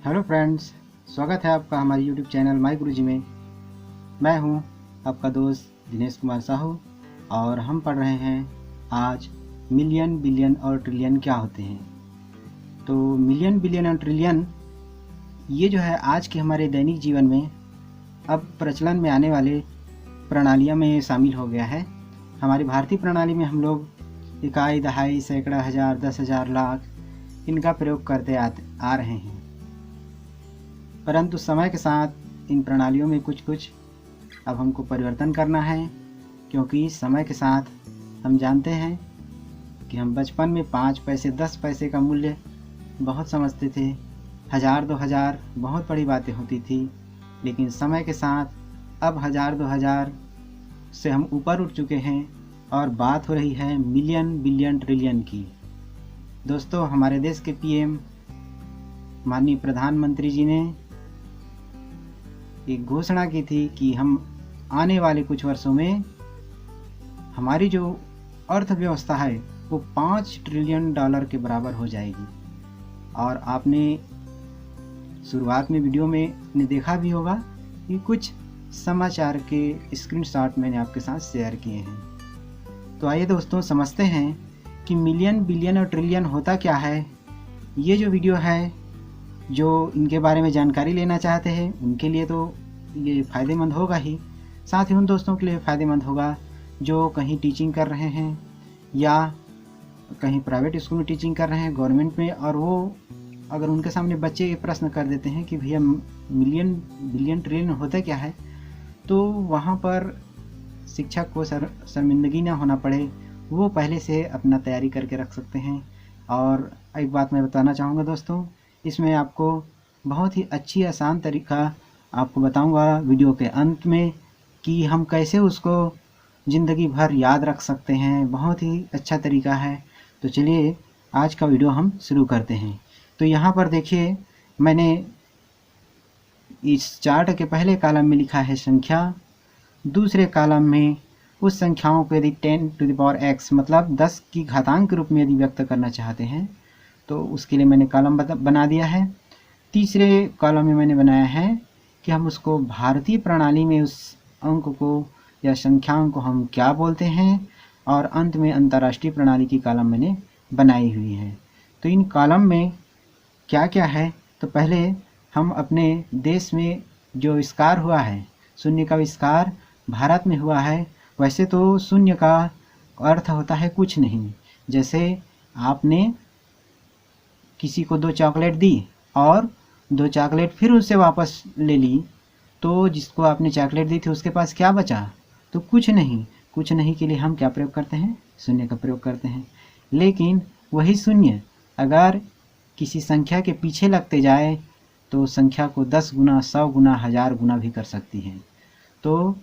Hello friends, स्वागत है आपका हमारे यूट्यूब चैनल माई गुरुजी में। मैं हूं आपका दोस्त दिनेश कुमार साहू और हम पढ़ रहे हैं आज मिलियन, बिलियन और ट्रिलियन क्या होते हैं। तो मिलियन, बिलियन और ट्रिलियन ये जो है आज के हमारे दैनिक जीवन में अब प्रचलन में आने वाले प्रणालियों में शामिल हो गया है। हमारी भारतीय प्रणाली में हम लोग इकाई, दहाई, सैकड़ा, हज़ार, 10,000, लाख इनका प्रयोग करते आ रहे हैं। परंतु समय के साथ इन प्रणालियों में कुछ अब हमको परिवर्तन करना है, क्योंकि समय के साथ हम जानते हैं कि हम बचपन में 5 पैसे 10 पैसे का मूल्य बहुत समझते थे। 1000 2000 बहुत बड़ी बातें होती थी, लेकिन समय के साथ अब 1000 2000 से हम ऊपर उठ चुके हैं और बात हो रही है मिलियन, बिलियन, ट्रिलियन की। दोस्तों, हमारे देश के पीएम माननीय प्रधानमंत्री जी ने एक घोषणा की थी कि हम आने वाले कुछ वर्षों में हमारी जो अर्थव्यवस्था है वो 5 ट्रिलियन डॉलर के बराबर हो जाएगी। और आपने शुरुआत में वीडियो में देखा भी होगा कि कुछ समाचार के स्क्रीनशॉट मैंने आपके साथ शेयर किए हैं। तो आइए दोस्तों, समझते हैं कि मिलियन, बिलियन और ट्रिलियन होता क्या है। ये जो वीडियो है, जो इनके बारे में जानकारी लेना चाहते हैं उनके लिए तो ये फ़ायदेमंद होगा ही, साथ ही उन दोस्तों के लिए फ़ायदेमंद होगा जो कहीं टीचिंग कर रहे हैं या कहीं प्राइवेट स्कूल में टीचिंग कर रहे हैं, गवर्नमेंट में, और वो अगर उनके सामने बच्चे ये प्रश्न कर देते हैं कि भैया मिलियन, बिलियन, ट्रिलियन होता क्या है, तो वहाँ पर शिक्षक को शर्मिंदगी ना होना पड़े, वो पहले से अपना तैयारी करके रख सकते हैं। और एक बात मैं बताना चाहूँगा दोस्तों, इसमें आपको बहुत ही अच्छी आसान तरीका आपको बताऊंगा वीडियो के अंत में कि हम कैसे उसको ज़िंदगी भर याद रख सकते हैं। बहुत ही अच्छा तरीका है। तो चलिए आज का वीडियो हम शुरू करते हैं। तो यहाँ पर देखिए, मैंने इस चार्ट के पहले कॉलम में लिखा है संख्या, दूसरे कॉलम में उस संख्याओं को यदि 10 टू द पावर x मतलब 10 की घातांक के रूप में यदि व्यक्त करना चाहते हैं तो उसके लिए मैंने कॉलम बना दिया है। तीसरे कॉलम में मैंने बनाया है कि हम उसको भारतीय प्रणाली में उस अंक को या संख्याओं को हम क्या बोलते हैं, और अंत में अंतर्राष्ट्रीय प्रणाली की कॉलम मैंने बनाई हुई है। तो इन कॉलम में क्या क्या है, तो पहले हम अपने देश में जो आविष्कार हुआ है, शून्य का आविष्कार भारत में हुआ है। वैसे तो शून्य का अर्थ होता है कुछ नहीं। जैसे आपने किसी को 2 चॉकलेट दी और 2 चॉकलेट फिर उससे वापस ले ली, तो जिसको आपने चॉकलेट दी थी उसके पास क्या बचा, तो कुछ नहीं। कुछ नहीं के लिए हम क्या प्रयोग करते हैं, शून्य का प्रयोग करते हैं। लेकिन वही शून्य अगर किसी संख्या के पीछे लगते जाए तो संख्या को 10 गुना, 100 गुना, 1000 गुना भी कर सकती है। तो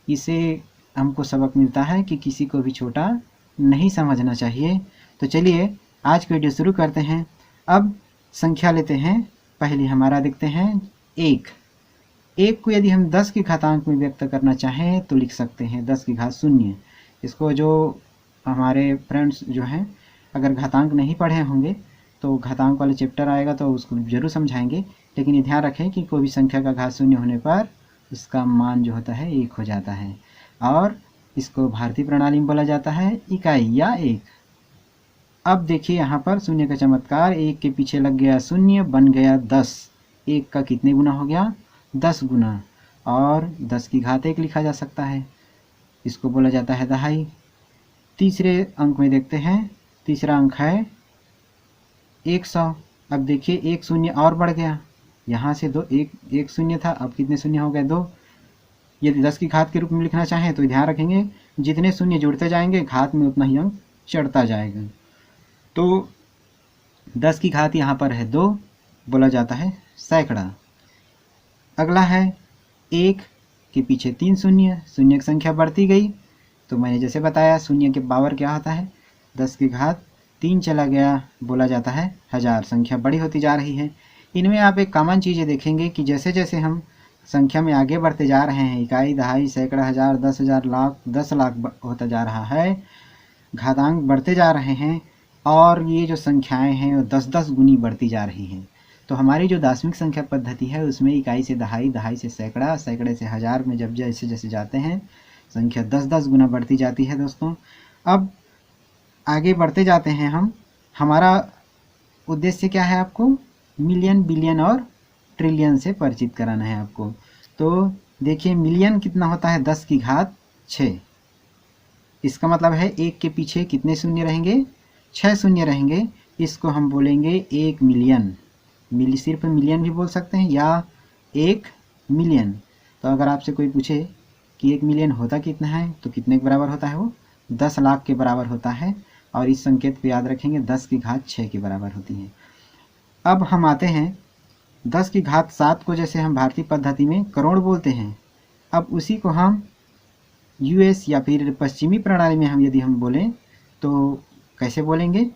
इसे हमको सबक मिलता है कि किसी को भी छोटा नहीं समझना चाहिए। तो चलिए आज की वीडियो शुरू करते हैं। अब संख्या लेते हैं। पहले हमारा देखते हैं एक को यदि हम 10 की घातांक में व्यक्त करना चाहें तो लिख सकते हैं 10 की घात 0। इसको जो हमारे फ्रेंड्स जो हैं अगर घातांक नहीं पढ़े होंगे तो घातांक वाले चैप्टर आएगा तो उसको ज़रूर समझाएंगे। लेकिन ये ध्यान रखें कि कोई भी संख्या का घात 0 होने पर उसका मान जो होता है 1 हो जाता है, और इसको भारतीय प्रणाली में बोला जाता है इकाई या एक। अब देखिए यहाँ पर शून्य का चमत्कार, 1 के पीछे लग गया शून्य, बन गया 10। 1 का कितने गुना हो गया, 10 गुना, और 10 की घात 1 लिखा जा सकता है। इसको बोला जाता है दहाई। तीसरे अंक में देखते हैं, तीसरा अंक है 100। अब देखिए 1 शून्य और बढ़ गया, यहाँ से 2 एक शून्य था, अब कितने शून्य हो गए, 2। यदि 10 की घात के रूप में लिखना चाहें तो ध्यान रखेंगे जितने शून्य जुड़ते जाएंगे घात में उतना ही अंक चढ़ता जाएगा। तो 10 की घात यहाँ पर है 2, बोला जाता है सैकड़ा। अगला है 1 के पीछे 3 शून्य, शून्य की संख्या बढ़ती गई तो मैंने जैसे बताया शून्य के पावर क्या होता है, 10 की घात 3 चला गया, बोला जाता है 1000। संख्या बड़ी होती जा रही है। इनमें आप एक कॉमन चीज़ें देखेंगे कि जैसे जैसे हम संख्या में आगे बढ़ते जा रहे हैं, इकाई, दहाई, सैकड़ा, 1000, 10,000, लाख, 10 लाख होता जा रहा है, घातांक बढ़ते जा रहे हैं, और ये जो संख्याएं हैं वो 10-10 गुनी बढ़ती जा रही हैं। तो हमारी जो दशमिक संख्या पद्धति है उसमें इकाई से दहाई, दहाई से सैकड़ा, सैकड़े से हज़ार में जब जैसे जैसे जाते हैं संख्या 10-10 गुना बढ़ती जाती है दोस्तों। अब आगे बढ़ते जाते हैं हम। हमारा उद्देश्य क्या है, आपको मिलियन, बिलियन और ट्रिलियन से परिचित कराना है आपको। तो देखिए मिलियन कितना होता है, 10 की घात 6। इसका मतलब है एक के पीछे कितने शून्य रहेंगे, 6 शून्य रहेंगे। इसको हम बोलेंगे 1 मिलियन। सिर्फ मिलियन भी बोल सकते हैं या 1 मिलियन। तो अगर आपसे कोई पूछे कि 1 मिलियन होता कितना है तो कितने के बराबर होता है, वो 10 लाख के बराबर होता है। और इस संकेत को याद रखेंगे, 10 की घात 6 के बराबर होती है। अब हम आते हैं 10 की घात 7 को जैसे हम भारतीय पद्धति में करोड़ बोलते हैं, अब उसी को हम यूएस या फिर पश्चिमी प्रणाली में हम यदि हम बोलें तो कैसे बोलेंगे।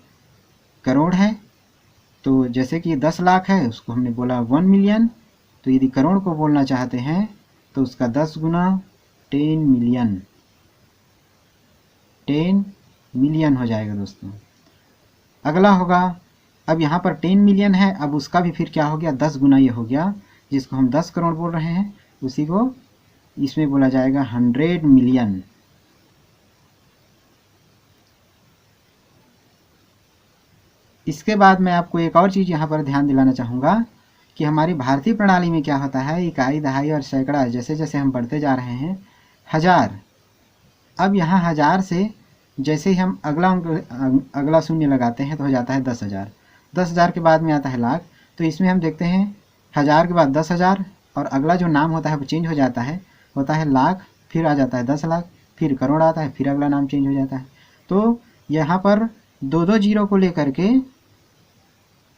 करोड़ है तो जैसे कि 10 लाख है उसको हमने बोला 1 मिलियन, तो यदि करोड़ को बोलना चाहते हैं तो उसका 10 गुना 10 मिलियन, 10 मिलियन हो जाएगा दोस्तों। अगला होगा, अब यहाँ पर 10 मिलियन है, अब उसका भी फिर क्या हो गया, 10 गुना ये हो गया। जिसको हम 10 करोड़ बोल रहे हैं उसी को इसमें बोला जाएगा 100 मिलियन। इसके बाद मैं आपको एक और चीज़ यहाँ पर ध्यान दिलाना चाहूँगा कि हमारी भारतीय प्रणाली में क्या होता है, इकाई, दहाई और सैकड़ा जैसे जैसे हम बढ़ते जा रहे हैं, हज़ार। अब यहाँ हज़ार से जैसे ही हम अगला शून्य लगाते हैं तो हो जाता है 10,000। 10,000 के बाद में आता है लाख। तो इसमें हम देखते हैं हज़ार के बाद 10,000 और अगला जो नाम होता है वो चेंज हो जाता है, होता है लाख, फिर आ जाता है 10 लाख, फिर करोड़ आता है, फिर अगला नाम चेंज हो जाता है। तो यहाँ पर 2-2 जीरो को लेकर के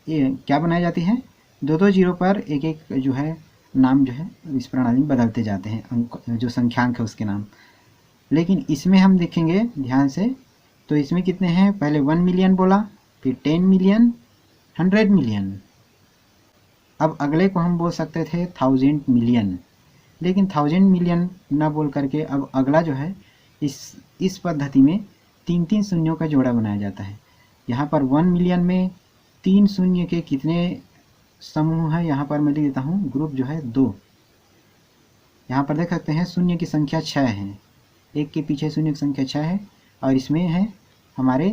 ये क्या बनाई जाती है, 2-2 जीरो पर एक एक जो है नाम जो है इस प्रणाली में बदलते जाते हैं, अंक जो संख्यांक है उसके नाम। लेकिन इसमें हम देखेंगे ध्यान से तो इसमें कितने हैं, पहले 1 मिलियन बोला, फिर 10 मिलियन, 100 मिलियन। अब अगले को हम बोल सकते थे 1000 मिलियन, लेकिन 1000 मिलियन ना बोल करके अब अगला जो है इस पद्धति में 3-3 शून्यों का जोड़ा बनाया जाता है। यहाँ पर 1 मिलियन में 3 शून्य के कितने समूह है, यहाँ पर मैं लिख देता हूँ, ग्रुप जो है 2। यहाँ पर देख सकते हैं शून्य की संख्या 6 है, एक के पीछे शून्य की संख्या 6 है। और इसमें है हमारे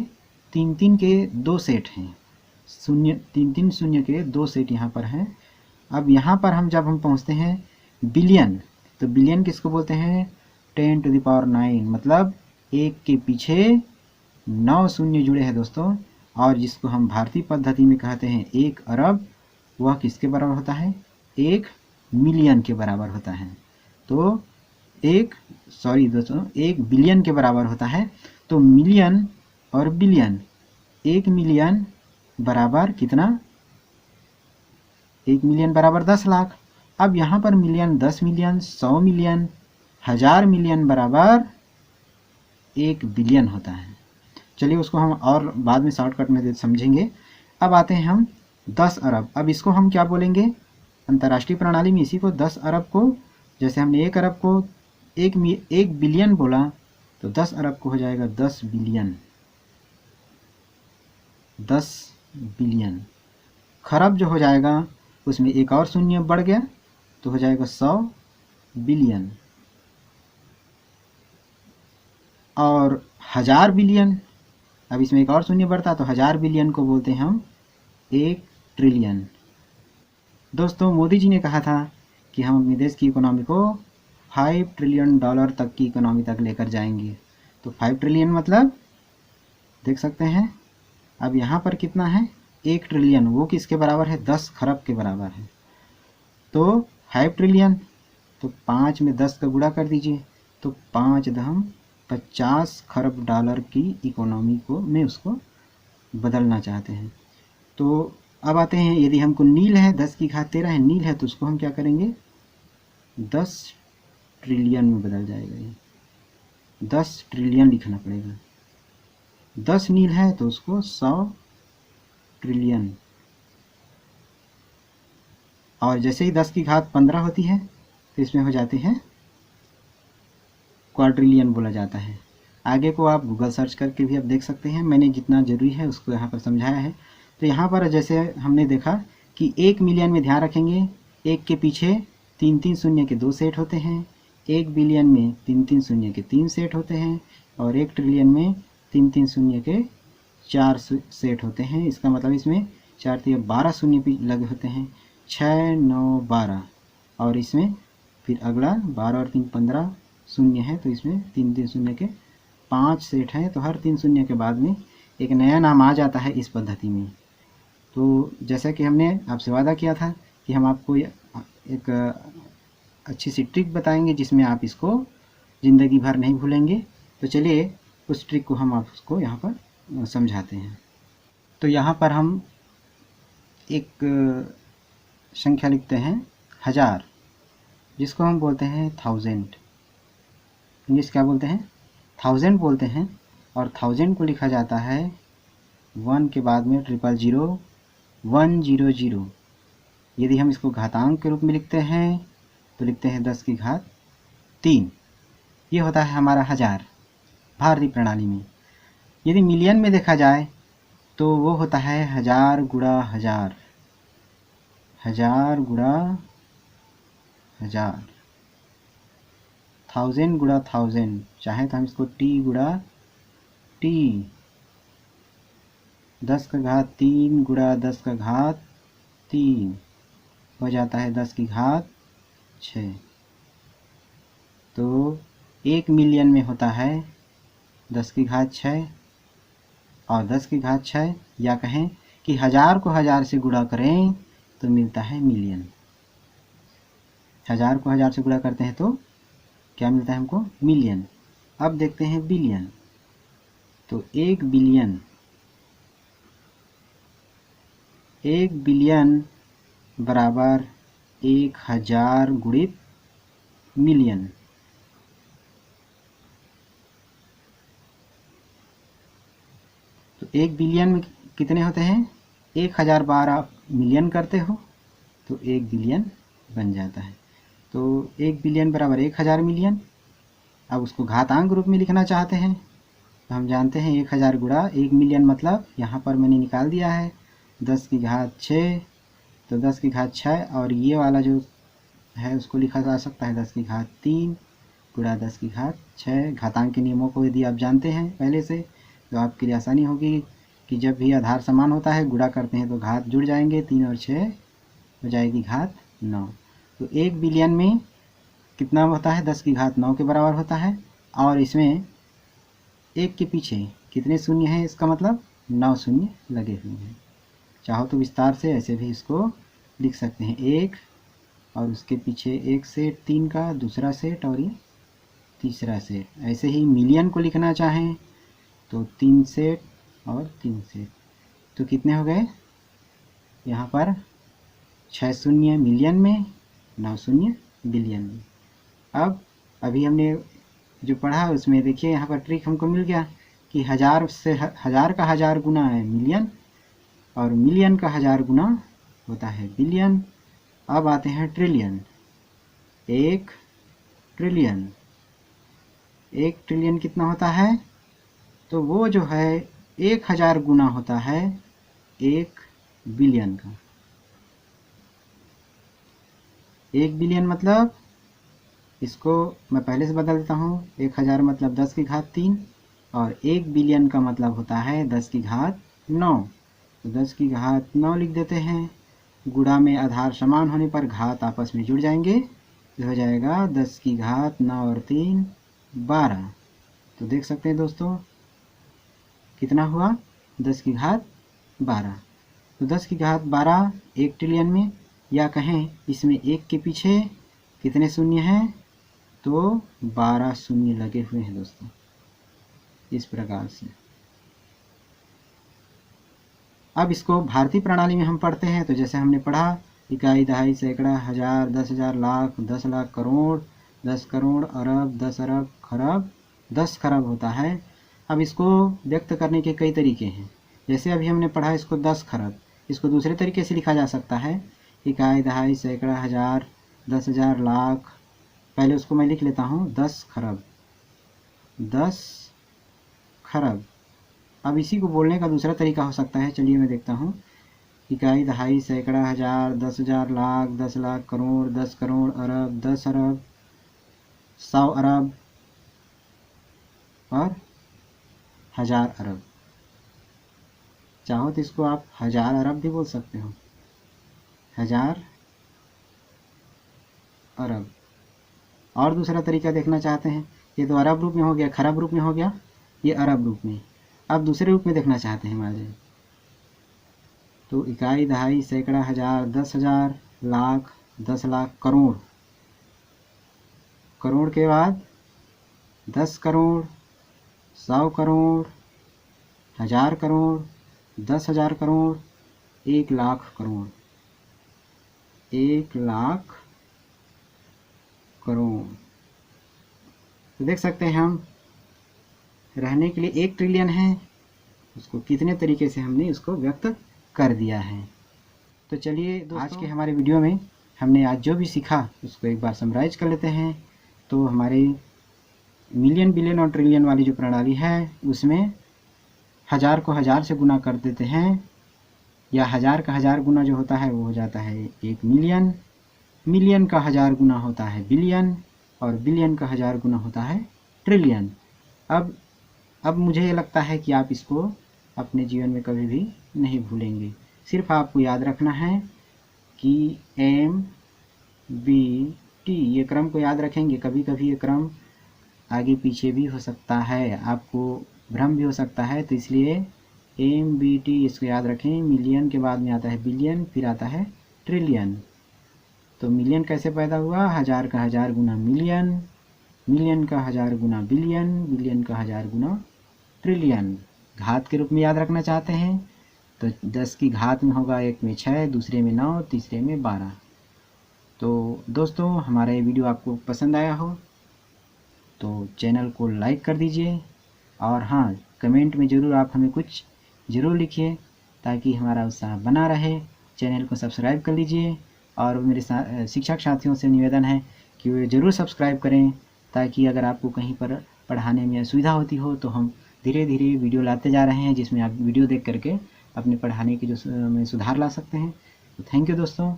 3-3 के 2 सेट हैं, शून्य 3-3 शून्य के 2 सेट यहाँ पर हैं। अब यहाँ पर हम जब हम पहुँचते हैं बिलियन, तो बिलियन किसको बोलते हैं, 10⁹, मतलब एक के पीछे 9 शून्य जुड़े हैं दोस्तों। और जिसको हम भारतीय पद्धति में कहते हैं 1 अरब, वह किसके बराबर होता है, 1 मिलियन के बराबर होता है। तो 1 बिलियन के बराबर होता है। तो मिलियन और बिलियन, 1 मिलियन बराबर कितना, 1 मिलियन बराबर 10 लाख। अब यहाँ पर मिलियन, 10 मिलियन, 100 मिलियन, 1000 मिलियन बराबर 1 बिलियन होता है। चलिए उसको हम और बाद में शॉर्टकट में समझेंगे। अब आते हैं हम 10 अरब। अब इसको हम क्या बोलेंगे, अंतर्राष्ट्रीय प्रणाली में इसी को 10 अरब को, जैसे हमने 1 अरब को 1 बिलियन बोला तो 10 अरब को हो जाएगा 10 बिलियन। 10 बिलियन। खरब जो हो जाएगा उसमें एक और शून्य बढ़ गया तो हो जाएगा 100 बिलियन। और 1000 बिलियन, अब इसमें एक और शून्य बढ़ता तो 1000 बिलियन को बोलते हैं हम 1 ट्रिलियन। दोस्तों मोदी जी ने कहा था कि हम अपने देश की इकोनॉमी को $5 ट्रिलियन तक की इकोनॉमी तक लेकर जाएंगे। तो 5 ट्रिलियन मतलब देख सकते हैं। अब यहाँ पर कितना है, 1 ट्रिलियन, वो किसके बराबर है, 10 खरब के बराबर है। तो 5 ट्रिलियन, तो 5 में 10 का गुणा कर दीजिए, तो 5.50 खरब डॉलर की इकोनॉमी को में उसको बदलना चाहते हैं। तो अब आते हैं, यदि हमको नील है, 10 की घात 13 है, नील है, तो उसको हम क्या करेंगे, 10 ट्रिलियन में बदल जाएगा। ये 10 ट्रिलियन लिखना पड़ेगा। 10 नील है तो उसको 100 ट्रिलियन। और जैसे ही 10 की घात 15 होती है तो इसमें हो जाते हैं क्वाड्रिलियन बोला जाता है। आगे को आप गूगल सर्च करके भी आप देख सकते हैं, मैंने जितना ज़रूरी है उसको यहाँ पर समझाया है। तो यहाँ पर जैसे हमने देखा कि 1 मिलियन में ध्यान रखेंगे, एक के पीछे 3-3 शून्य के 2 सेट होते हैं, 1 बिलियन में 3-3 शून्य के 3 सेट होते हैं, और 1 ट्रिलियन में 3-3 शून्य के 4 सेट होते हैं। इसका मतलब इसमें 4-3-12 शून्य भी लगे होते हैं, 6, 9, 12, और इसमें फिर अगला 12 और 3 15 शून्य है, तो इसमें 3-3 शून्य के 5 सेट हैं। तो हर 3 शून्य के बाद में एक नया नाम आ जाता है इस पद्धति में। तो जैसा कि हमने आपसे वादा किया था कि हम आपको एक अच्छी सी ट्रिक बताएंगे जिसमें आप इसको ज़िंदगी भर नहीं भूलेंगे। तो चलिए उस ट्रिक को हम आपको यहाँ पर समझाते हैं। तो यहाँ पर हम एक संख्या लिखते हैं 1000, जिसको हम बोलते हैं 1000। इंग्लिश क्या बोलते हैं? 1000 बोलते हैं। और 1000 को लिखा जाता है 1 के बाद में 000 100। यदि हम इसको घातांक के रूप में लिखते हैं तो लिखते हैं 10 की घात 3। ये होता है हमारा 1000 भारतीय प्रणाली में। यदि मिलियन में देखा जाए तो वो होता है 1000 गुणा 1000, 1000 गुणा 1000, 1000 गुणा 1000। चाहे तो हम इसको t गुणा t, 10 का घात 3 गुणा 10 का घात 3 हो जाता है 10 की घात 6। तो 1 मिलियन में होता है 10 की घात 6 और 10 की घात 6, या कहें कि 1000 को 1000 से गुणा करें तो मिलता है मिलियन। 1000 को 1000 से गुणा करते हैं तो क्या मिलता है हमको? मिलियन। अब देखते हैं बिलियन। तो 1 बिलियन, 1 बिलियन बराबर 1000 गुणित मिलियन। तो 1 बिलियन में कितने होते हैं? 1012 मिलियन करते हो तो 1 बिलियन बन जाता है। तो 1 बिलियन बराबर 1000 मिलियन। अब उसको घातांक रूप में लिखना चाहते हैं तो हम जानते हैं 1000 गुणा 1 मिलियन, मतलब यहाँ पर मैंने निकाल दिया है 10 की घात 6। तो 10 की घात 6 और ये वाला जो है उसको लिखा जा सकता है 10 की घात 3 गुणा 10 की घात 6। घातांक के नियमों को यदि आप जानते हैं पहले से तो आपके लिए आसानी होगी कि जब भी आधार समान होता है गुणा करते हैं तो घात जुड़ जाएंगे, 3 और 6 हो जाएगी घात 9। तो 1 बिलियन में कितना होता है? 10 की घात 9 के बराबर होता है। और इसमें एक के पीछे कितने शून्य हैं? इसका मतलब 9 शून्य लगे हुए हैं। चाहो तो विस्तार से ऐसे भी इसको लिख सकते हैं, 1 और उसके पीछे एक सेट 3 का, दूसरा सेट और ये तीसरा सेट। ऐसे ही मिलियन को लिखना चाहें तो 3 सेट और 3 सेट। तो कितने हो गए यहाँ पर? 6 शून्य मिलियन में, 9 शून्य बिलियन में। अब अभी हमने जो पढ़ा उसमें देखिए यहाँ पर ट्रिक हमको मिल गया कि 1000 से 1000 का 1000 गुना है मिलियन, और मिलियन का 1000 गुना होता है बिलियन। अब आते हैं ट्रिलियन। 1 ट्रिलियन, 1 ट्रिलियन कितना होता है? तो वो जो है 1000 गुना होता है 1 बिलियन का। 1 बिलियन मतलब, इसको मैं पहले से बदल देता हूँ, 1000 मतलब 10 की घात 3 और 1 बिलियन का मतलब होता है 10 की घात 9। तो 10 की घात 9 लिख देते हैं। गुणा में आधार समान होने पर घात आपस में जुड़ जाएंगे, तो हो जाएगा 10 की घात 9 और 3 12। तो देख सकते हैं दोस्तों कितना हुआ? 10 की घात 12। तो 10 की घात 12 1 ट्रिलियन में, या कहें इसमें एक के पीछे कितने शून्य हैं? तो 12 शून्य लगे हुए हैं दोस्तों, इस प्रकार से। अब इसको भारतीय प्रणाली में हम पढ़ते हैं तो जैसे हमने पढ़ा, इकाई, दहाई, सैकड़ा, हजार, 10,000, लाख, 10 लाख, करोड़, 10 करोड़, अरब, 10 अरब, खरब, 10 खरब होता है। अब इसको व्यक्त करने के कई तरीके हैं। जैसे अभी हमने पढ़ा इसको 10 खरब, इसको दूसरे तरीके से लिखा जा सकता है, इकाई, दहाई, सैकड़ा, हजार, 10,000, लाख। पहले उसको मैं लिख लेता हूँ 10 खरब, 10 खरब। अब इसी को बोलने का दूसरा तरीका हो सकता है, चलिए मैं देखता हूँ। इकाई, दहाई, सैकड़ा, हजार, 10,000, लाख, 10 लाख, करोड़, 10 करोड़, अरब, 10 अरब, 100 अरब और 1000 अरब। चाहो तो इसको आप 1000 अरब भी बोल सकते हो, 1000 अरब। और दूसरा तरीका देखना चाहते हैं, ये तो अरब रूप में हो गया, खरब रूप में हो गया, ये अरब रूप में। अब दूसरे रूप में देखना चाहते हैं मान लीजिए, तो इकाई, दहाई, सैकड़ा, हजार, 10,000, लाख, 10 लाख, करोड़। करोड़ के बाद 10 करोड़, 100 करोड़, 1000 करोड़, 10,000 करोड़, 1 लाख करोड़, 1 लाख करोड़। तो देख सकते हैं हम, रहने के लिए 1 ट्रिलियन है, उसको कितने तरीके से हमने उसको व्यक्त कर दिया है। तो चलिए आज के हमारे वीडियो में हमने आज जो भी सीखा उसको एक बार समराइज कर लेते हैं। तो हमारे मिलियन, बिलियन और ट्रिलियन वाली जो प्रणाली है उसमें 1000 को 1000 से गुना कर देते हैं, या 1000 का 1000 गुना जो होता है वो हो जाता है 1 मिलियन, मिलियन का 1000 गुना होता है बिलियन, और बिलियन का 1000 गुना होता है ट्रिलियन। अब मुझे ये लगता है कि आप इसको अपने जीवन में कभी भी नहीं भूलेंगे। सिर्फ आपको याद रखना है कि MBT, ये क्रम को याद रखेंगे। कभी कभी ये क्रम आगे पीछे भी हो सकता है, आपको भ्रम भी हो सकता है, तो इसलिए MBT इसको याद रखें। मिलियन के बाद में आता है बिलियन, फिर आता है ट्रिलियन। तो मिलियन कैसे पैदा हुआ, 1000 का 1000 गुना मिलियन, मिलियन का 1000 गुना बिलियन, बिलियन का 1000 गुना ट्रिलियन। घात के रूप में याद रखना चाहते हैं तो 10 की घात में होगा, एक में 6, दूसरे में 9, तीसरे में 12। तो दोस्तों हमारा ये वीडियो आपको पसंद आया हो तो चैनल को लाइक कर दीजिए, और हाँ, कमेंट में ज़रूर आप हमें कुछ ज़रूर लिखिए ताकि हमारा उत्साह बना रहे। चैनल को सब्सक्राइब कर लीजिए, और मेरे शिक्षक साथियों से निवेदन है कि वे ज़रूर सब्सक्राइब करें, ताकि अगर आपको कहीं पर पढ़ाने में असुविधा होती हो तो हम धीरे धीरे वीडियो लाते जा रहे हैं, जिसमें आप वीडियो देख करके अपने पढ़ाने की जो में सुधार ला सकते हैं। तो थैंक यू दोस्तों।